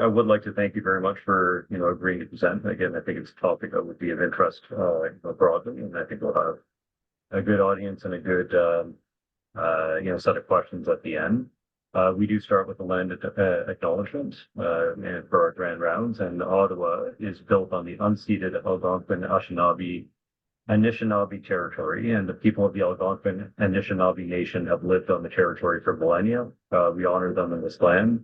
I would like to thank you very much for, agreeing to present. Again, I think it's a topic that would be of interest, broadly, and I think we'll have a good audience and a good, set of questions at the end. We do start with the land acknowledgement and for our grand rounds, and Ottawa is built on the unceded Algonquin, Anishinaabe territory, and the people of the Algonquin Anishinaabe Nation have lived on the territory for millennia. We honor them in this land.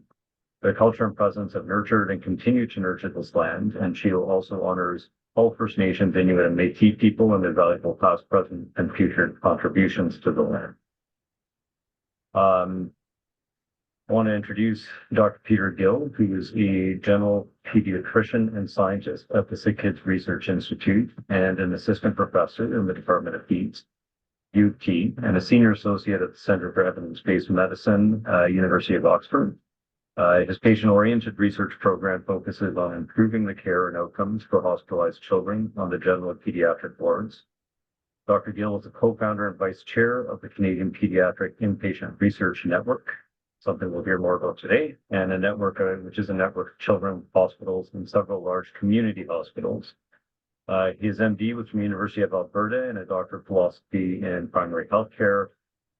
Their culture and presence have nurtured and continue to nurture this land, and CHEO also honors all First Nations, Inuit, and Métis people and their valuable past, present, and future contributions to the land. I want to introduce Dr. Peter Gill, who is a general pediatrician and scientist at the Sick Kids Research Institute and an assistant professor in the Department of Peds, UT, and a senior associate at the Center for Evidence-Based Medicine, University of Oxford. His patient-oriented research program focuses on improving the care and outcomes for hospitalized children on the general and pediatric wards. Dr. Gill is a co-founder and vice chair of the Canadian Pediatric Inpatient Research Network, something we'll hear more about today, and a network which is a network of children's hospitals and several large community hospitals. He is MD with the University of Alberta and a Doctor of Philosophy in Primary Healthcare,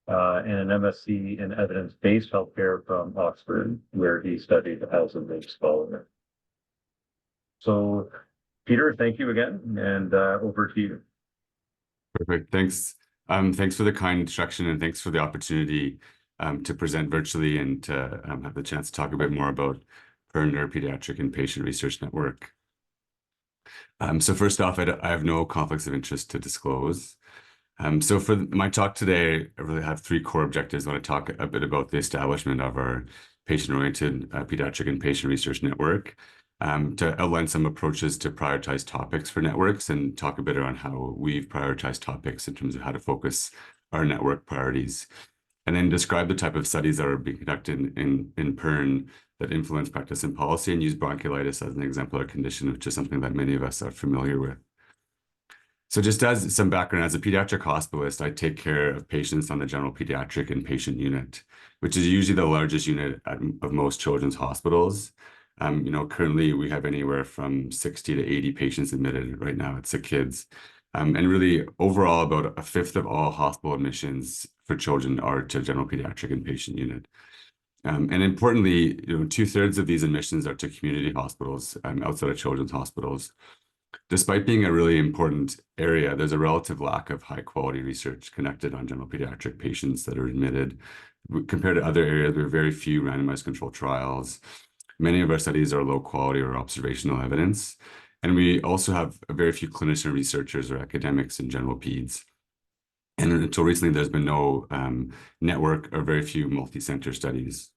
and an MSc in Evidence-Based Healthcare from Oxford, where he studied as a Lynch Scholar. So, Peter, thank you again, and over to you. Perfect. Thanks. Thanks for the kind introduction, and thanks for the opportunity to present virtually and to have the chance to talk a bit more about PIRN, or Pediatric Inpatient Research Network. So first off, I have no conflicts of interest to disclose. So for my talk today, I really have three core objectives. I want to talk a bit about the establishment of our patient-oriented Pediatric Inpatient Research Network, to outline some approaches to prioritize topics for networks, and talk a bit around how we've prioritized topics in terms of how to focus our network priorities, and then describe the type of studies that are being conducted in PIRN that influence practice and policy, and use bronchiolitis as an exemplar condition, which is something that many of us are familiar with. So just as some background, as a pediatric hospitalist, I take care of patients on the general pediatric inpatient unit, which is usually the largest unit of most children's hospitals. Currently we have anywhere from 60 to 80 patients admitted right now at Sick Kids. And really overall about a fifth of all hospital admissions for children are to general pediatric inpatient unit. And importantly, 2/3 of these admissions are to community hospitals outside of children's hospitals. Despite being a really important area, there's a relative lack of high quality research conducted on general pediatric patients that are admitted. Compared to other areas, we have very few randomized controlled trials. Many of our studies are low quality or observational evidence. And we also have very few clinician researchers or academics in general peds. And until recently, there's been no network or very few multi-center studies.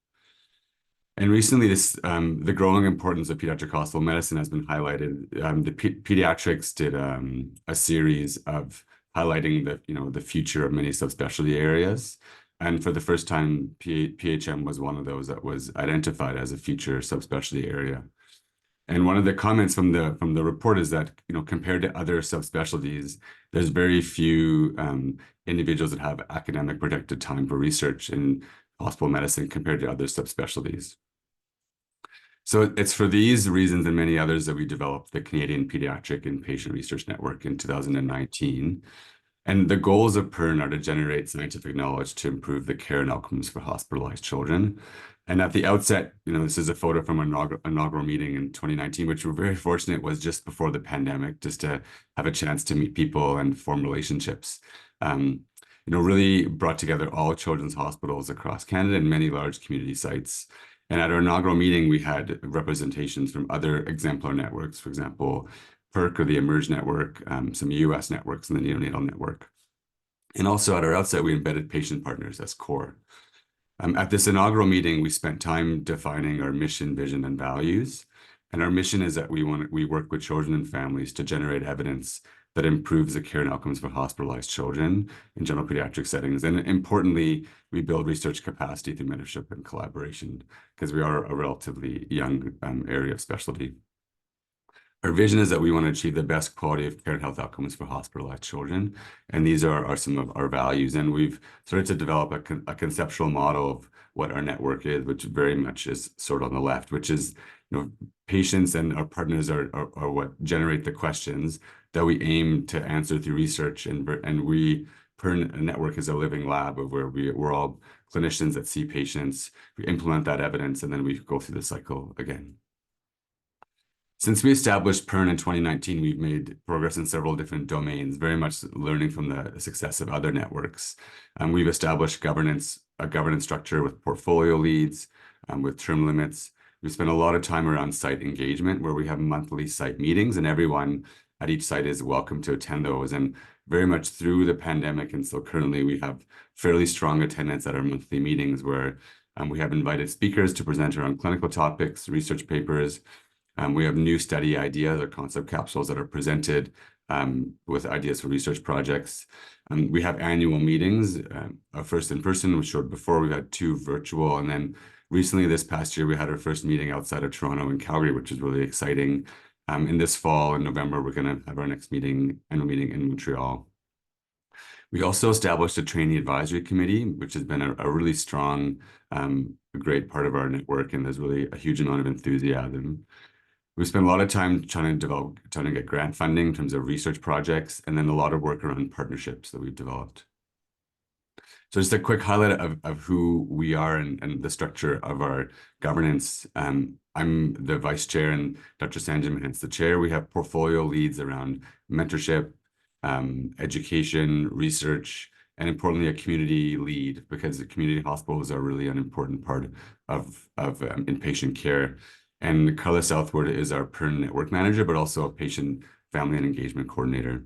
And recently, the growing importance of pediatric hospital medicine has been highlighted. The Pediatrics did a series of highlighting the future of many subspecialty areas. And for the first time, PHM was one of those that was identified as a future subspecialty area. And one of the comments from the report is that, compared to other subspecialties, there's very few individuals that have academic projected time for research in hospital medicine compared to other subspecialties. So it's for these reasons and many others that we developed the Canadian Pediatric Inpatient Research Network in 2019. And the goals of PIRN are to generate scientific knowledge to improve the care and outcomes for hospitalized children. And at the outset, this is a photo from an inaugural meeting in 2019, which we're very fortunate was just before the pandemic, just to have a chance to meet people and form relationships. Really brought together all children's hospitals across Canada and many large community sites. And at our inaugural meeting, we had representations from other exemplar networks, for example, PERC or the Emerge Network, some US networks, and the Neonatal Network. And also at our outset, we embedded patient partners as core. At this inaugural meeting, we spent time defining our mission, vision, and values. And our mission is that we work with children and families to generate evidence that improves the care and outcomes for hospitalized children in general pediatric settings. And importantly, we build research capacity through mentorship and collaboration, because we are a relatively young area of specialty. Our vision is that we want to achieve the best quality of care and health outcomes for hospitalized children. And these are some of our values. And we've started to develop a conceptual model of what our network is, which very much is sort of on the left, which is, patients and our partners are what generate the questions that we aim to answer through research. And we, PIRN network is a living lab of where we're all clinicians that see patients, we implement that evidence, and then we go through the cycle again. Since we established PIRN in 2019, we've made progress in several different domains, very much learning from the success of other networks. We've established a governance structure with portfolio leads, with term limits. We spent a lot of time around site engagement, where we have monthly site meetings, and everyone at each site is welcome to attend those. And very much through the pandemic, and so currently we have fairly strong attendance at our monthly meetings, where we have invited speakers to present around clinical topics, research papers. We have new study ideas or concept capsules that are presented with ideas for research projects. We have annual meetings, first in person, which showed before. We've had 2 virtual, and then recently this past year we had our first meeting outside of Toronto and Calgary, which is really exciting. In this fall, in November, we're going to have our next annual meeting in Montreal. We also established a trainee advisory committee, which has been a really strong, great part of our network, and there's really a huge amount of enthusiasm. We spent a lot of time trying to get grant funding in terms of research projects, and then a lot of work around partnerships that we've developed. So just a quick highlight of who we are and the structure of our governance. I'm the vice chair, and Dr. Sanjay Mahant's the chair. We have portfolio leads around mentorship, education, research, and importantly, a community lead, because the community hospitals are really an important part of inpatient care. And Carla Southward is our PIRN network manager, but also a patient family and engagement coordinator.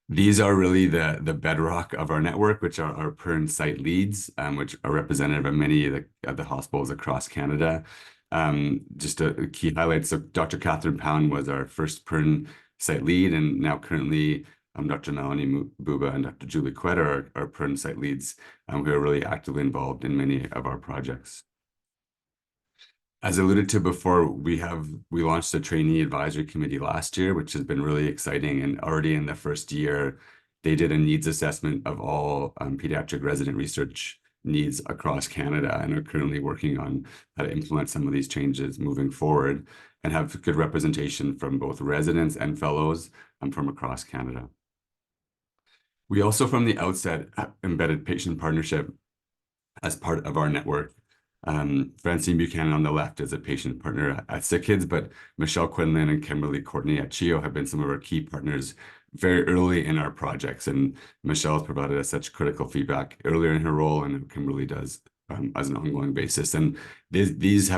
These are really the bedrock of our network, which are our PIRN site leads, which are representative of many of the hospitals across Canada. Just a key highlight. So Dr. Catherine Pound was our first PIRN site lead, and now currently Dr. Melanie Buba and Dr. Julie Quet are our PIRN site leads, who are really actively involved in many of our projects. As alluded to before, we launched a trainee advisory committee last year, which has been really exciting. And already in the first year, they did a needs assessment of all pediatric resident research needs across Canada, and are currently working on how to implement some of these changes moving forward, and have good representation from both residents and fellows from across Canada. We also, from the outset, embedded patient partnership as part of our network. Francine Buchanan on the left is a patient partner at SickKids, but Michelle Quinlan and Kimberly Courtney at CHEO have been some of our key partners very early in our projects. And Michelle has provided us such critical feedback earlier in her role, and Kimberly does as an ongoing basis. And these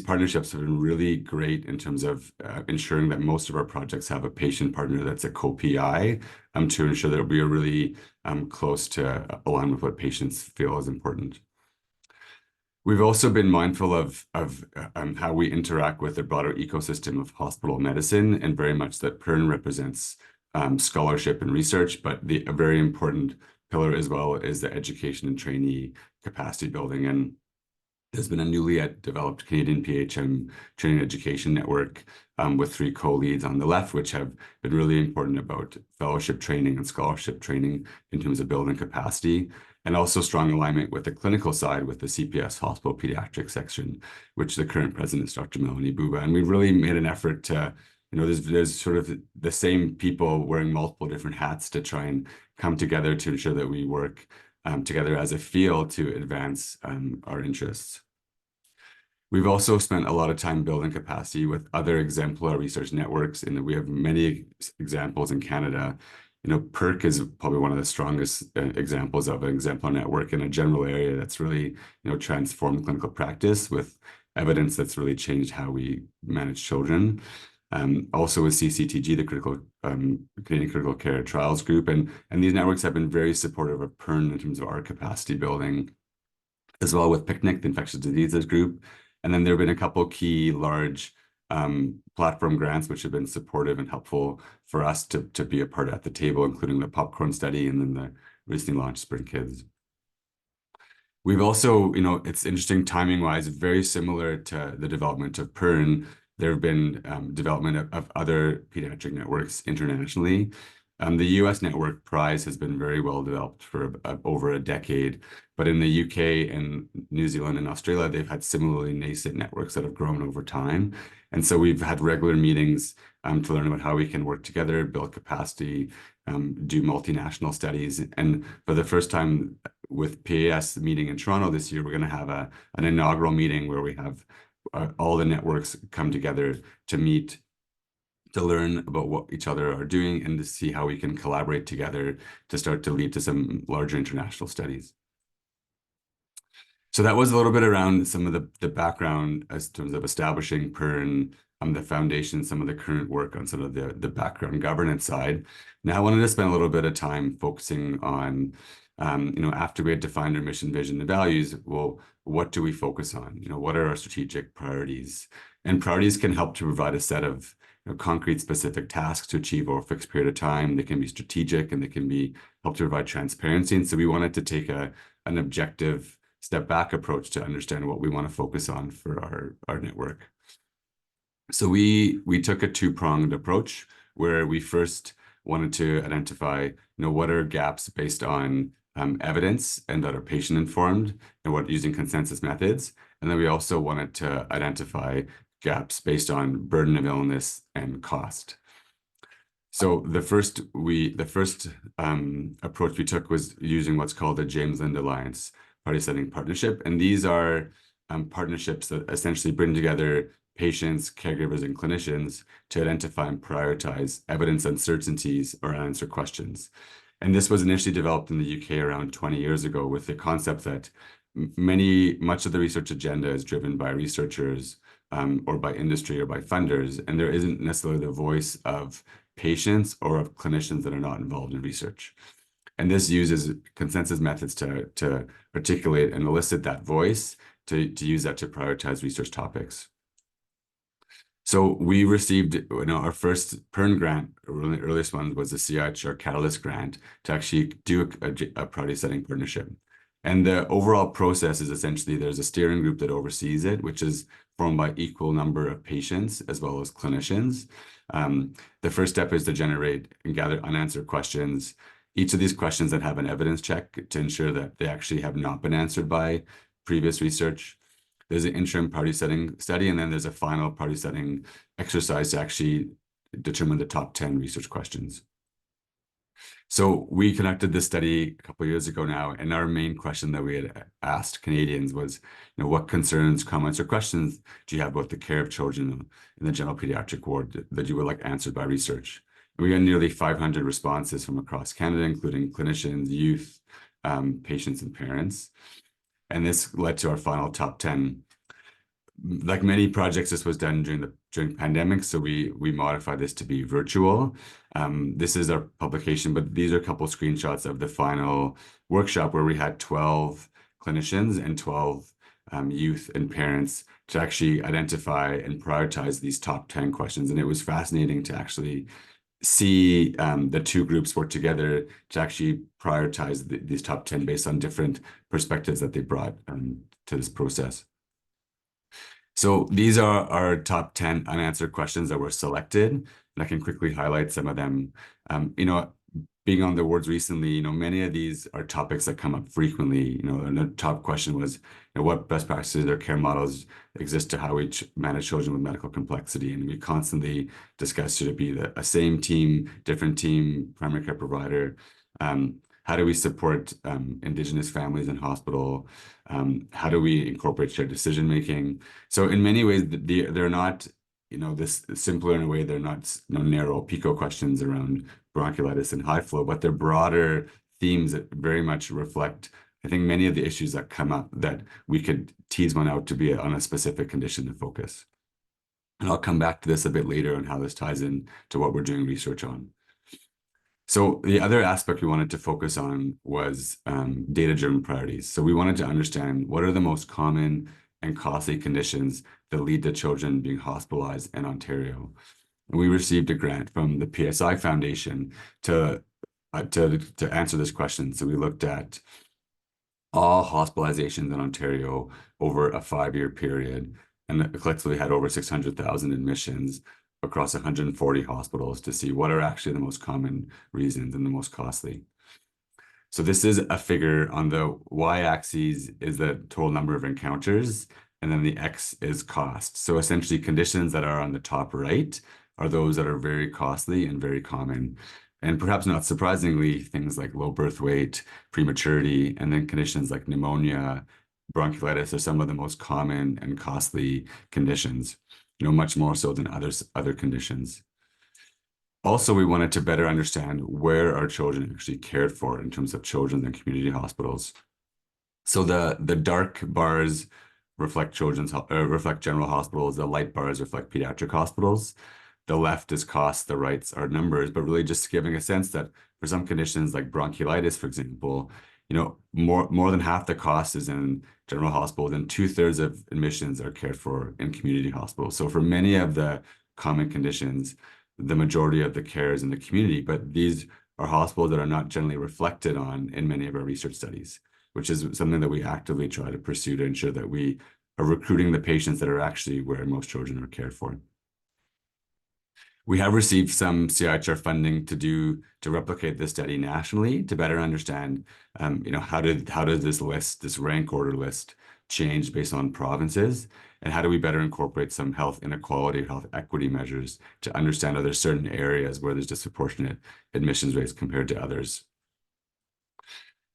partnerships have been really great in terms of ensuring that most of our projects have a patient partner that's a co-PI, to ensure that we are really close to align with what patients feel is important. We've also been mindful of how we interact with the broader ecosystem of hospital medicine, and very much that PIRN represents scholarship and research, but a very important pillar as well is the education and trainee capacity building. And there's been a newly developed Canadian PHM training education network with 3 co-leads on the left, which have been really important about fellowship training and scholarship training in terms of building capacity, and also strong alignment with the clinical side with the CPS Hospital Pediatric section, which the current president is Dr. Melanie Buba. And we've really made an effort to, there's sort of the same people wearing multiple different hats to try and come together to ensure that we work together as a field to advance our interests. We've also spent a lot of time building capacity with other exemplar research networks, and we have many examples in Canada. PERC is probably one of the strongest examples of an exemplar network in a general area that's really, transformed clinical practice with evidence that's really changed how we manage children. Also with CCTG, the Canadian Critical Care Trials Group, and these networks have been very supportive of PIRN in terms of our capacity building, as well with PICNIC, the Infectious Diseases Group. And then there have been a couple key large platform grants which have been supportive and helpful for us to be a part at the table, including the popcorn study and then the recently launched Sprint Kids. We've also, it's interesting timing wise, very similar to the development of PIRN. there have been development of other pediatric networks internationally. The US network, PRIZE, has been very well developed for over a decade, but in the UK and New Zealand and Australia, they've had similarly nascent networks that have grown over time. And so we've had regular meetings to learn about how we can work together, build capacity, do multinational studies. And for the first time with PAS meeting in Toronto this year, we're going to have an inaugural meeting where we have all the networks come together to meet, to learn about what each other are doing, and to see how we can collaborate together to start to lead to some larger international studies. So that was a little bit around some of the background as terms of establishing PIRN, the foundation, some of the current work on sort of the background governance side. Now I wanted to spend a little bit of time focusing on, after we had defined our mission, vision, and values, well, what do we focus on? What are our strategic priorities? And priorities can help to provide a set of concrete specific tasks to achieve over a fixed period of time. They can be strategic and they can be help to provide transparency. And so we wanted to take an objective step back approach to understand what we want to focus on for our network. So we took a two-pronged approach where we first wanted to identify, what are gaps based on evidence and that are patient informed and what using consensus methods. And then we also wanted to identify gaps based on burden of illness and cost. So the first approach we took was using what's called the James Lind Alliance Party Setting Partnership. And these are partnerships that essentially bring together patients, caregivers, and clinicians to identify and prioritize evidence uncertainties or answer questions. And this was initially developed in the UK around 20 years ago with the concept that much of the research agenda is driven by researchers or by industry or by funders, and there isn't necessarily the voice of patients or of clinicians that are not involved in research. And this uses consensus methods to articulate and elicit that voice, to use that to prioritize research topics. So we received our first PIRN grant, one of the earliest ones was the CHEO Catalyst grant to actually do a priority setting partnership. And the overall process is essentially there's a steering group that oversees it, which is formed by equal number of patients as well as clinicians. The first step is to generate and gather unanswered questions. Each of these questions that have an evidence check to ensure that they actually have not been answered by previous research. There's an interim party setting study, and then there's a final party setting exercise to actually determine the top 10 research questions. So we conducted this study a couple of years ago now, and our main question that we had asked Canadians was, what concerns, comments, or questions do you have about the care of children in the general pediatric ward that you would like answered by research? And we got nearly 500 responses from across Canada, including clinicians, youth, patients, and parents. And this led to our final top 10. Like many projects, this was done during pandemic, so we modified this to be virtual. This is our publication, but these are a couple of screenshots of the final workshop where we had 12 clinicians and 12 youth and parents to actually identify and prioritize these top 10 questions. And it was fascinating to actually see the two groups work together to actually prioritize these top 10 based on different perspectives that they brought to this process. So these are our top 10 unanswered questions that were selected, and I can quickly highlight some of them. Being on the wards recently, many of these are topics that come up frequently. And the top question was, what best practices or care models exist to how we manage children with medical complexity? And we constantly discuss, should it be a same team, different team, primary care provider? How do we support Indigenous families in hospital? How do we incorporate shared decision-making? So in many ways, they're not, this simpler in a way, they're not narrow PICO questions around bronchiolitis and high flow, but they're broader themes that very much reflect, I think, many of the issues that come up that we could tease one out to be on a specific condition to focus. And I'll come back to this a bit later on how this ties in to what we're doing research on. So the other aspect we wanted to focus on was data-driven priorities. So we wanted to understand what are the most common and costly conditions that lead to children being hospitalized in Ontario. And we received a grant from the PSI Foundation to answer this question. So we looked at all hospitalizations in Ontario over a 5-year period and collectively had over 600,000 admissions across 140 hospitals to see what are actually the most common reasons and the most costly. So this is a figure. On the y-axis is the total number of encounters, and then the x is cost. So essentially conditions that are on the top right are those that are very costly and very common. And perhaps not surprisingly, things like low birth weight, prematurity, and then conditions like pneumonia, bronchiolitis are some of the most common and costly conditions, much more so than other conditions. Also, we wanted to better understand where are children actually cared for in terms of children's and community hospitals. So the dark bars reflect general hospitals. The light bars reflect pediatric hospitals. The left is cost, the rights are numbers, but really just giving a sense that for some conditions like bronchiolitis, for example, more than half the cost is in general hospitals, and 2/3 of admissions are cared for in community hospitals. So for many of the common conditions, the majority of the care is in the community, but these are hospitals that are not generally reflected on in many of our research studies, which is something that we actively try to pursue to ensure that we are recruiting the patients that are actually where most children are cared for. We have received some CIHR funding to replicate this study nationally to better understand, how does this rank order list change based on provinces, and how do we better incorporate some health inequality, health equity measures to understand are there certain areas where there's disproportionate admissions rates compared to others.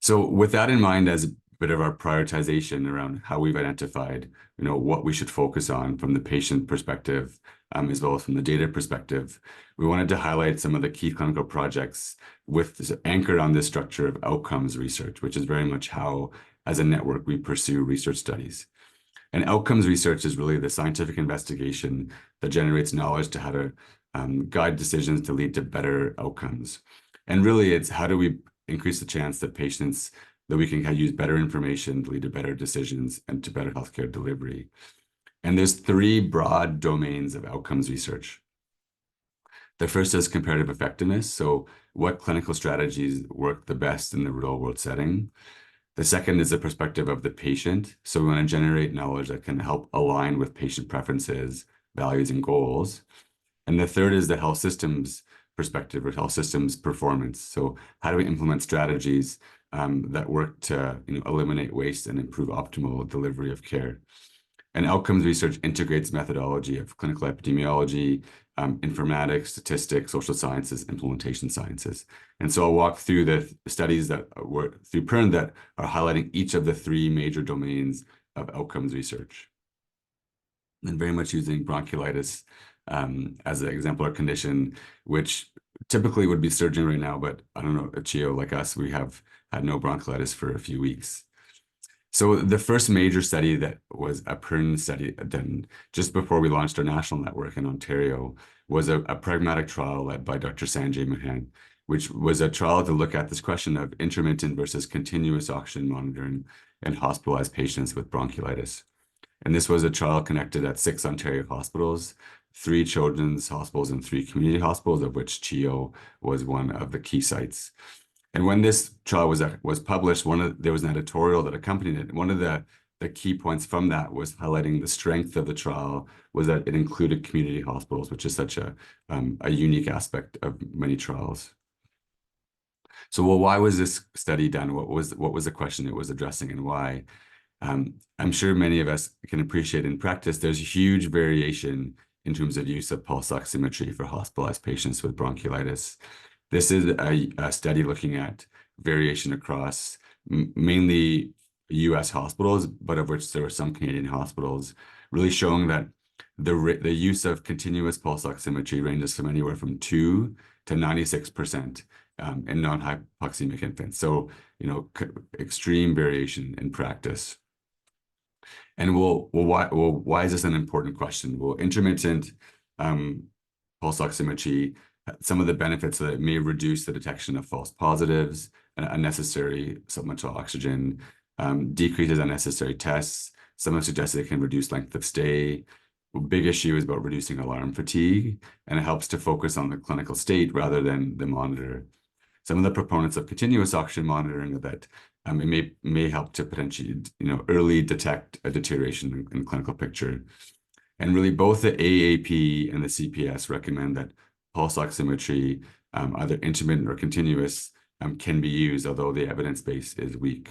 So with that in mind, as a bit of our prioritization around how we've identified, what we should focus on from the patient perspective, as well as from the data perspective, we wanted to highlight some of the key clinical projects with this anchored on this structure of outcomes research, which is very much how, as a network, we pursue research studies. And outcomes research is really the scientific investigation that generates knowledge to how to guide decisions to lead to better outcomes. And really, it's how do we increase the chance that we can use better information to lead to better decisions and to better healthcare delivery. And there's 3 broad domains of outcomes research. The first is comparative effectiveness. So what clinical strategies work the best in the real world setting? The second is the perspective of the patient. So we want to generate knowledge that can help align with patient preferences, values, and goals. And the third is the health systems perspective or health systems performance. So how do we implement strategies that work to eliminate waste and improve optimal delivery of care? And outcomes research integrates methodology of clinical epidemiology, informatics, statistics, social sciences, implementation sciences. And so I'll walk through the studies that were through PIRN that are highlighting each of the 3 major domains of outcomes research. And very much using bronchiolitis as an exemplar condition, which typically would be surging right now, but I don't know, a CHEO like us, we have had no bronchiolitis for a few weeks. So the first major study that was a PIRN study done just before we launched our national network in Ontario was a pragmatic trial led by Dr. Sanjay Mahan, which was a trial to look at this question of intermittent versus continuous oxygen monitoring in hospitalized patients with bronchiolitis. And this was a trial conducted at 6 Ontario hospitals, 3 children's hospitals and 3 community hospitals, of which CHEO was one of the key sites. And when this trial was published, there was an editorial that accompanied it. One of the key points from that was highlighting the strength of the trial was that it included community hospitals, which is such a unique aspect of many trials. So, well, why was this study done? What was the question it was addressing, and why? I'm sure many of us can appreciate in practice, there's huge variation in terms of use of pulse oximetry for hospitalized patients with bronchiolitis. This is a study looking at variation across mainly US hospitals, but of which there were some Canadian hospitals, really showing that the use of continuous pulse oximetry ranges from anywhere from 2 to 96% in non-hypoxemic infants. So, extreme variation in practice. And why is this an important question? Well, intermittent pulse oximetry, some of the benefits that it may reduce the detection of false positives, and unnecessary supplemental oxygen, decreases unnecessary tests. Some have suggested it can reduce length of stay. A big issue is about reducing alarm fatigue, and it helps to focus on the clinical state rather than the monitor. Some of the proponents of continuous oxygen monitoring are that it may help to potentially, early detect a deterioration in clinical picture. And really both the AAP and the CPS recommend that pulse oximetry, either intermittent or continuous, can be used, although the evidence base is weak.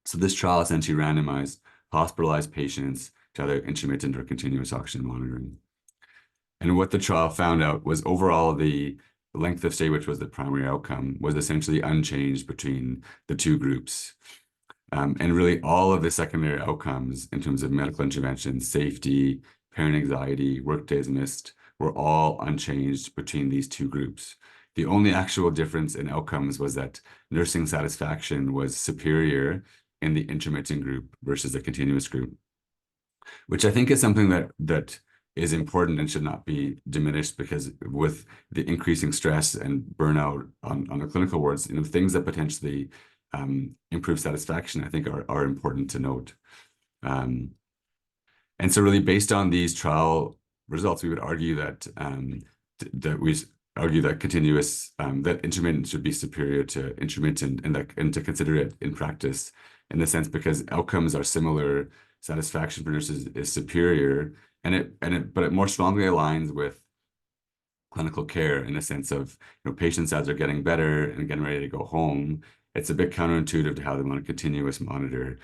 So this trial essentially randomized hospitalized patients to either intermittent or continuous oxygen monitoring. And what the trial found out was overall the length of stay, which was the primary outcome, was essentially unchanged between the two groups. And really all of the secondary outcomes in terms of medical intervention, safety, parent anxiety, work days missed, were all unchanged between these two groups. The only actual difference in outcomes was that nursing satisfaction was superior in the intermittent group versus the continuous group, which I think is something that is important and should not be diminished, because with the increasing stress and burnout on the clinical wards, things that potentially improve satisfaction, I think are important to note. And so really based on these trial results, we would argue that continuous, that intermittent should be superior to intermittent, and to consider it in practice, in the sense because outcomes are similar, satisfaction for nurses is superior, but it more strongly aligns with clinical care in the sense of, patients as they're getting better and getting ready to go home. It's a bit counterintuitive to how they want a continuous monitor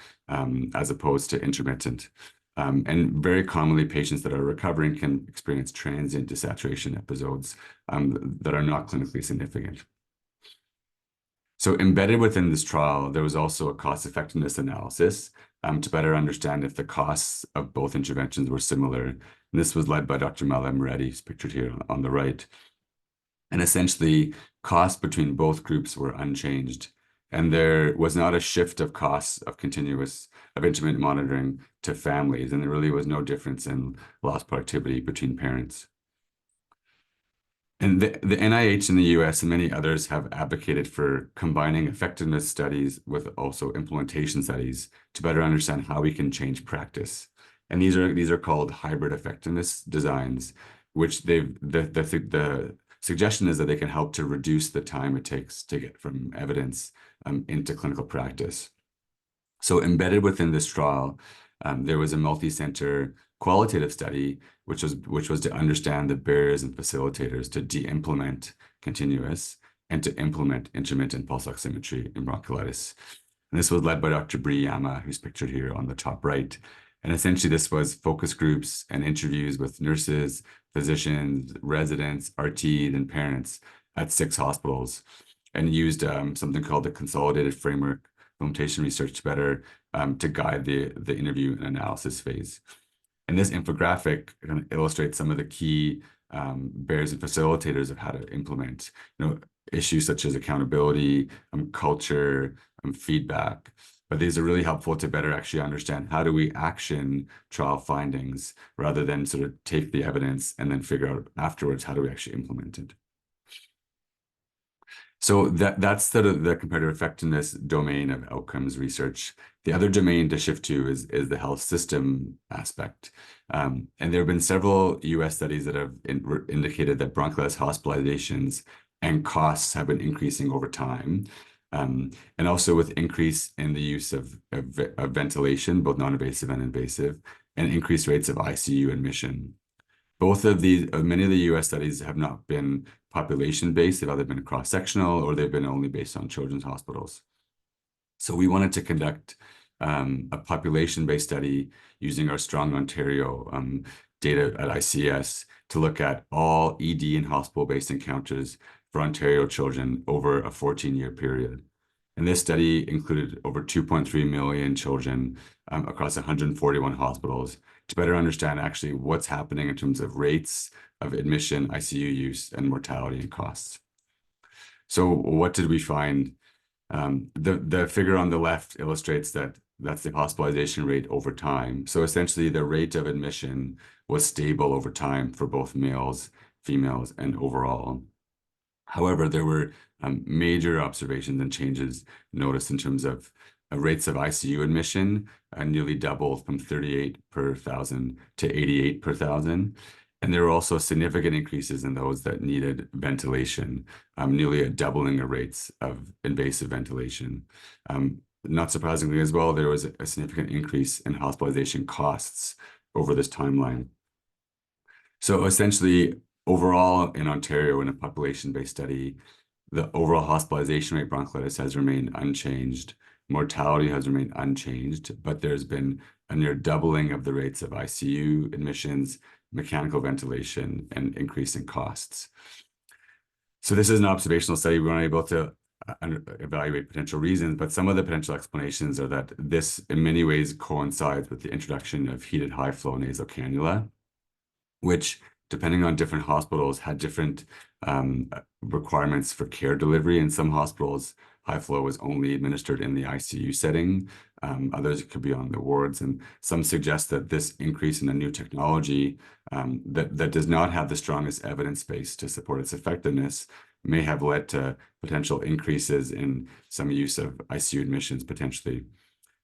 as opposed to intermittent. And very commonly, patients that are recovering can experience transient desaturation episodes that are not clinically significant. So embedded within this trial, there was also a cost effectiveness analysis to better understand if the costs of both interventions were similar. And this was led by Dr. Mala Moretti, who's pictured here on the right. And essentially, costs between both groups were unchanged. And there was not a shift of costs of intermittent monitoring to families. And there really was no difference in lost productivity between parents. And the NIH in the US and many others have advocated for combining effectiveness studies with also implementation studies to better understand how we can change practice. And these are called hybrid effectiveness designs, which the suggestion is that they can help to reduce the time it takes to get from evidence into clinical practice. So embedded within this trial, there was a multi-center qualitative study, which was to understand the barriers and facilitators to de-implement continuous and to implement intermittent pulse oximetry in bronchiolitis. And this was led by Dr. Bree Yama, who's pictured here on the top right. And essentially, this was focus groups and interviews with nurses, physicians, residents, RTs, and parents at 6 hospitals, and used something called the Consolidated Framework Implementation Research to better to guide the interview and analysis phase. And this infographic kind of illustrates some of the key barriers and facilitators of how to implement, issues such as accountability, culture, feedback. But these are really helpful to better actually understand how do we action trial findings rather than sort of take the evidence and then figure out afterwards how do we actually implement it. So that's the comparative effectiveness domain of outcomes research. The other domain to shift to is the health system aspect. And there have been several US studies that have indicated that bronchiolitis hospitalizations and costs have been increasing over time. And also with increase in the use of ventilation, both non-invasive and invasive, and increased rates of ICU admission. Both of these, many of the US studies have not been population-based. They've either been cross-sectional or they've been only based on children's hospitals. So we wanted to conduct a population-based study using our Strong Ontario data at ICS to look at all ED and hospital-based encounters for Ontario children over a 14-year period. And this study included over 2.3 million children across 141 hospitals to better understand actually what's happening in terms of rates of admission, ICU use, and mortality and costs. So what did we find? The figure on the left illustrates that's the hospitalization rate over time. So essentially the rate of admission was stable over time for both males, females, and overall. However, there were major observations and changes noticed in terms of rates of ICU admission, nearly doubled from 38 per 1,000 to 88 per 1,000. And there were also significant increases in those that needed ventilation, nearly a doubling of rates of invasive ventilation. Not surprisingly as well, there was a significant increase in hospitalization costs over this timeline. So essentially, overall in Ontario, in a population-based study, the overall hospitalization rate bronchiolitis has remained unchanged. Mortality has remained unchanged, but there's been a near doubling of the rates of ICU admissions, mechanical ventilation, and increase in costs. So this is an observational study. We weren't able to evaluate potential reasons, but some of the potential explanations are that this in many ways coincides with the introduction of heated high flow nasal cannula, which, depending on different hospitals, had different requirements for care delivery. In some hospitals, high flow was only administered in the ICU setting. Others could be on the wards, and some suggest that this increase in a new technology that does not have the strongest evidence base to support its effectiveness may have led to potential increases in some use of ICU admissions potentially.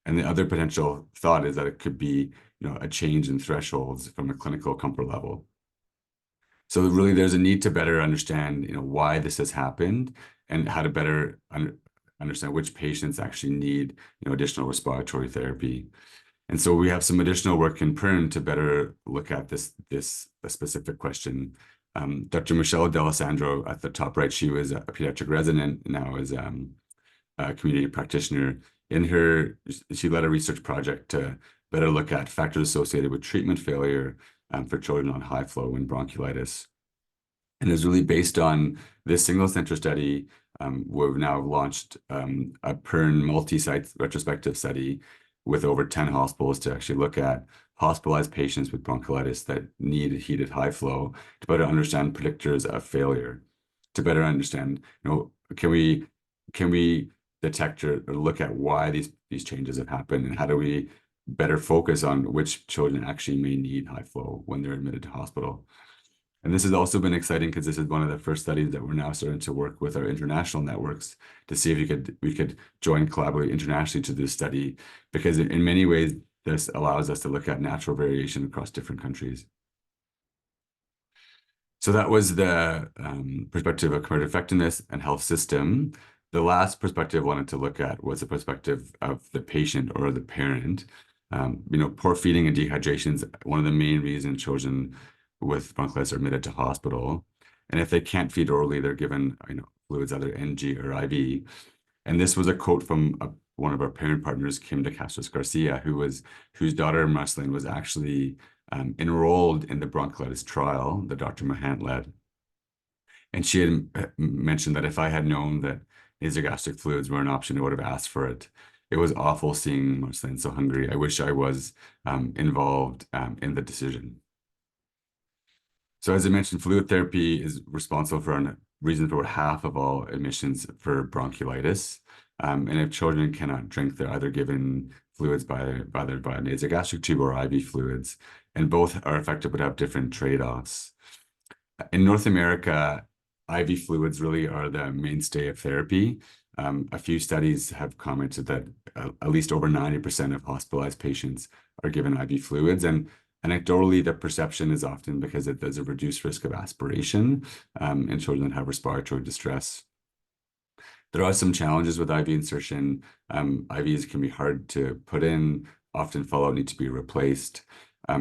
And the other potential thought is that it could be, a change in thresholds from a clinical comfort level. So really, there's a need to better understand, why this has happened and how to better understand which patients actually need, additional respiratory therapy. And so we have some additional work in PIRN to better look at this specific question. Dr. Michelle D'Alessandro at the top right, she was a pediatric resident, now is a community practitioner. She led a research project to better look at factors associated with treatment failure for children on high flow and bronchiolitis. And it's really based on this single center study. We've now launched a PIRN multi-site retrospective study with over 10 hospitals to actually look at hospitalized patients with bronchiolitis that need heated high flow to better understand predictors of failure, to better understand, can we detect or look at why these changes have happened, and how do we better focus on which children actually may need high flow when they're admitted to hospital. And this has also been exciting because this is one of the first studies that we're now starting to work with our international networks to see if we could join collaborate internationally to this study, because in many ways, this allows us to look at natural variation across different countries. So that was the perspective of comparative effectiveness and health system. The last perspective I wanted to look at was the perspective of the patient or the parent. Poor feeding and dehydration is one of the main reasons children with bronchiolitis are admitted to hospital. And if they can't feed orally, they're given, fluids, either NG or IV. And this was a quote from one of our parent partners, Kim de Castro Garcia, whose daughter, Marceline, was actually enrolled in the bronchiolitis trial that Dr. Mahant led. And she had mentioned that if I had known that nasogastric fluids were an option, I would have asked for it. It was awful seeing Marceline so hungry. I wish I was involved in the decision. So as I mentioned, fluid therapy is responsible for a reason for half of all admissions for bronchiolitis. And if children cannot drink, they're either given fluids by a nasogastric tube or IV fluids, and both are effective but have different trade-offs. In North America, IV fluids really are the mainstay of therapy. A few studies have commented that at least over 90% of hospitalized patients are given IV fluids, and anecdotally, the perception is often because there's a reduced risk of aspiration in children that have respiratory distress. There are some challenges with IV insertion. IVs can be hard to put in, often follow need to be replaced.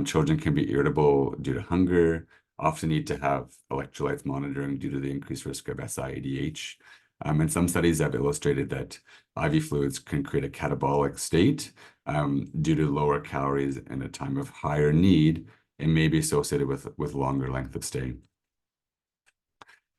Children can be irritable due to hunger, often need to have electrolytes monitoring due to the increased risk of SIADH. And some studies have illustrated that IV fluids can create a catabolic state due to lower calories in a time of higher need, and may be associated with longer length of stay.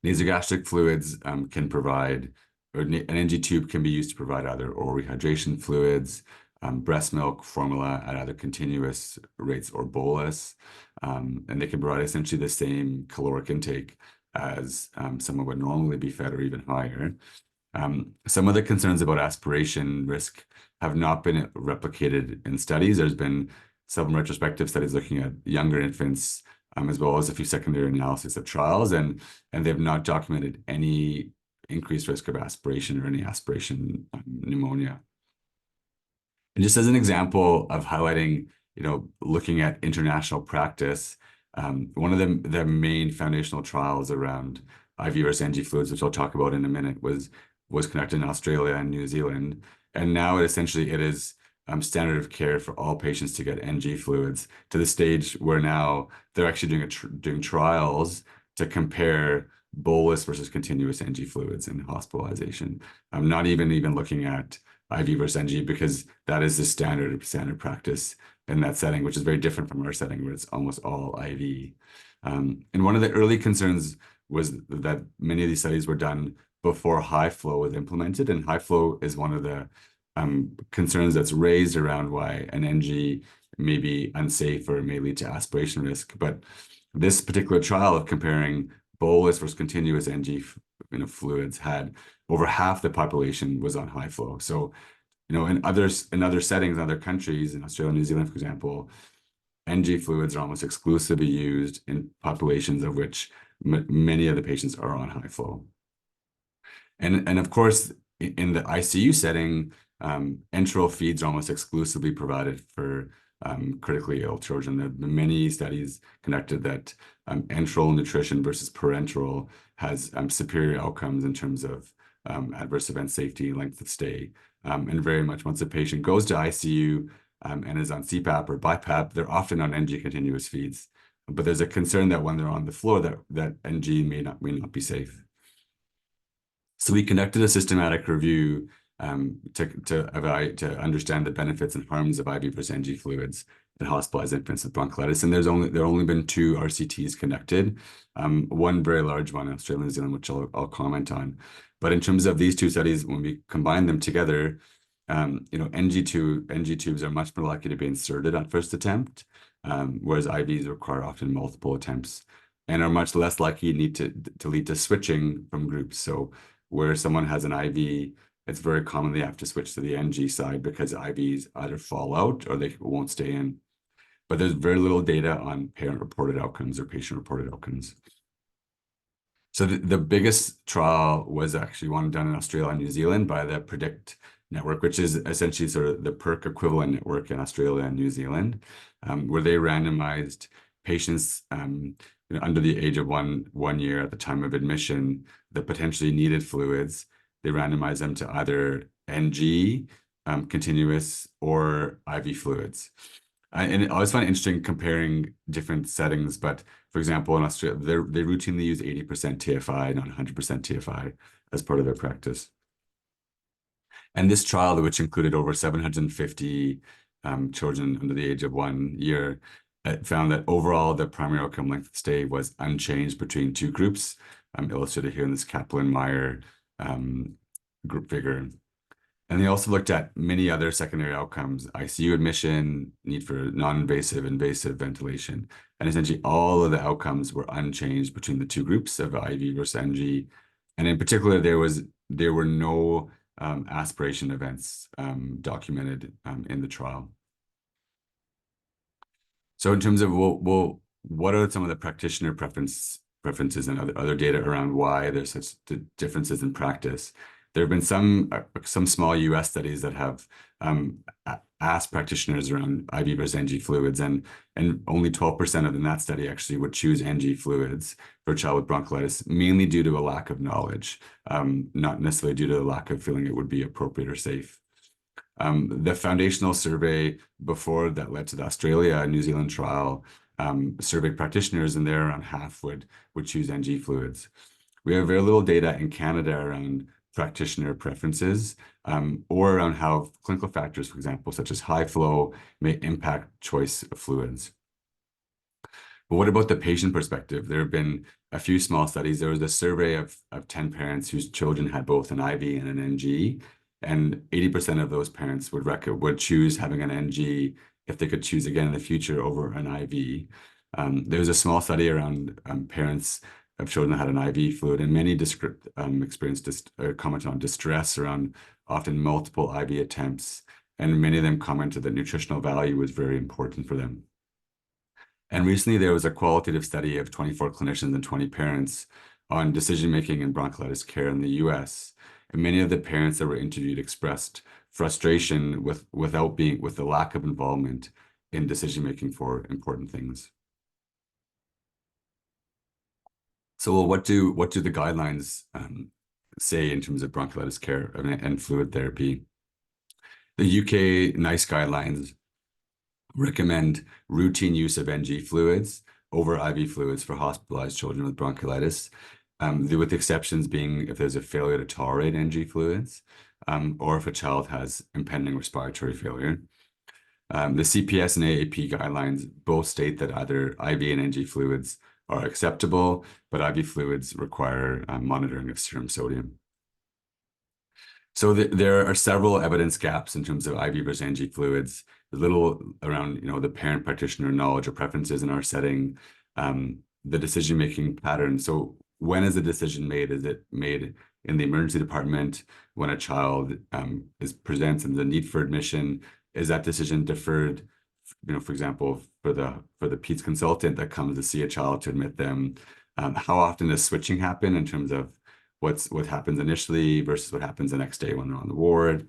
Nasogastric fluids can provide, or an NG tube can be used to provide either oral rehydration fluids, breast milk formula at either continuous rates or bolus, and they can provide essentially the same caloric intake as someone would normally be fed, or even higher. Some of the concerns about aspiration risk have not been replicated in studies. There's been some retrospective studies looking at younger infants, as well as a few secondary analysis of trials, and they've not documented any increased risk of aspiration or any aspiration pneumonia. And just as an example of highlighting, looking at international practice, one of the main foundational trials around IV versus NG fluids, which I'll talk about in a minute, was conducted in Australia and New Zealand. And now it is standard of care for all patients to get NG fluids, to the stage where now they're actually doing trials to compare bolus versus continuous NG fluids in hospitalization. I'm not even looking at IV versus NG, because that is the standard practice in that setting, which is very different from our setting where it's almost all IV. And one of the early concerns was that many of these studies were done before high flow was implemented, and high flow is one of the concerns that's raised around why an NG may be unsafe or may lead to aspiration risk. But this particular trial of comparing bolus versus continuous NG fluids had over half the population was on high flow. So, in other settings, in other countries, in Australia and New Zealand, for example, NG fluids are almost exclusively used in populations of which many of the patients are on high flow. And of course, in the ICU setting, enteral feeds are almost exclusively provided for critically ill children. There have been many studies conducted that enteral nutrition versus parenteral has superior outcomes in terms of adverse event safety, length of stay. And very much once a patient goes to ICU and is on CPAP or BiPAP, they're often on NG continuous feeds. But there's a concern that when they're on the floor, that NG may not be safe. So we conducted a systematic review to understand the benefits and harms of IV versus NG fluids in hospitalized infants with bronchiolitis. And there have only been 2 RCTs conducted, one very large one in Australia and New Zealand, which I'll comment on. But in terms of these 2 studies, when we combine them together, NG tubes are much more likely to be inserted on first attempt, whereas IVs require often multiple attempts and are much less likely to lead to switching from groups. So where someone has an IV, it's very common they have to switch to the NG side because IVs either fall out or they won't stay in. But there's very little data on parent-reported outcomes or patient-reported outcomes. So the biggest trial was actually one done in Australia and New Zealand by the Predict network, which is essentially sort of the PIRN equivalent network in Australia and New Zealand, where they randomized patients under the age of one year at the time of admission that potentially needed fluids. They randomized them to either NG, continuous, or IV fluids. And I always find it interesting comparing different settings, but for example, in Australia, they routinely use 80% TFI, not 100% TFI, as part of their practice. And this trial, which included over 750 children under the age of 1 year, found that overall the primary outcome length of stay was unchanged between 2 groups, illustrated here in this Kaplan-Meier group figure. And they also looked at many other secondary outcomes: ICU admission, need for non-invasive, invasive ventilation. And essentially all of the outcomes were unchanged between the 2 groups of IV versus NG. And in particular, there were no aspiration events documented in the trial. So in terms of, what are some of the practitioner preferences and other data around why there's such differences in practice? There have been some small US studies that have asked practitioners around IV versus NG fluids, and only 12% of in that study actually would choose NG fluids for a child with bronchiolitis, mainly due to a lack of knowledge, not necessarily due to the lack of feeling it would be appropriate or safe. The foundational survey before that led to the Australia and New Zealand trial surveyed practitioners, and there around half would choose NG fluids. We have very little data in Canada around practitioner preferences or around how clinical factors, for example, such as high flow, may impact choice of fluids. But what about the patient perspective? There have been a few small studies. There was a survey of 10 parents whose children had both an IV and an NG, and 80% of those parents would choose having an NG if they could choose again in the future over an IV. There was a small study around parents of children that had an IV fluid, and many experienced comment on distress around often multiple IV attempts, and many of them commented that nutritional value was very important for them. And recently there was a qualitative study of 24 clinicians and 20 parents on decision-making in bronchiolitis care in the US. And many of the parents that were interviewed expressed frustration with the lack of involvement in decision-making for important things. So what do the guidelines say in terms of bronchiolitis care and fluid therapy? The UK NICE guidelines recommend routine use of NG fluids over IV fluids for hospitalized children with bronchiolitis, with exceptions being if there's a failure to tolerate NG fluids, or if a child has impending respiratory failure. The CPS and AAP guidelines both state that either IV and NG fluids are acceptable, but IV fluids require monitoring of serum sodium. So there are several evidence gaps in terms of IV versus NG fluids. A little around, the parent practitioner knowledge or preferences in our setting, the decision-making pattern. So when is the decision made? Is it made in the emergency department when a child presents and the need for admission? Is that decision deferred? For example, for the PEDS consultant that comes to see a child to admit them, how often does switching happen in terms of what happens initially versus what happens the next day when they're on the ward?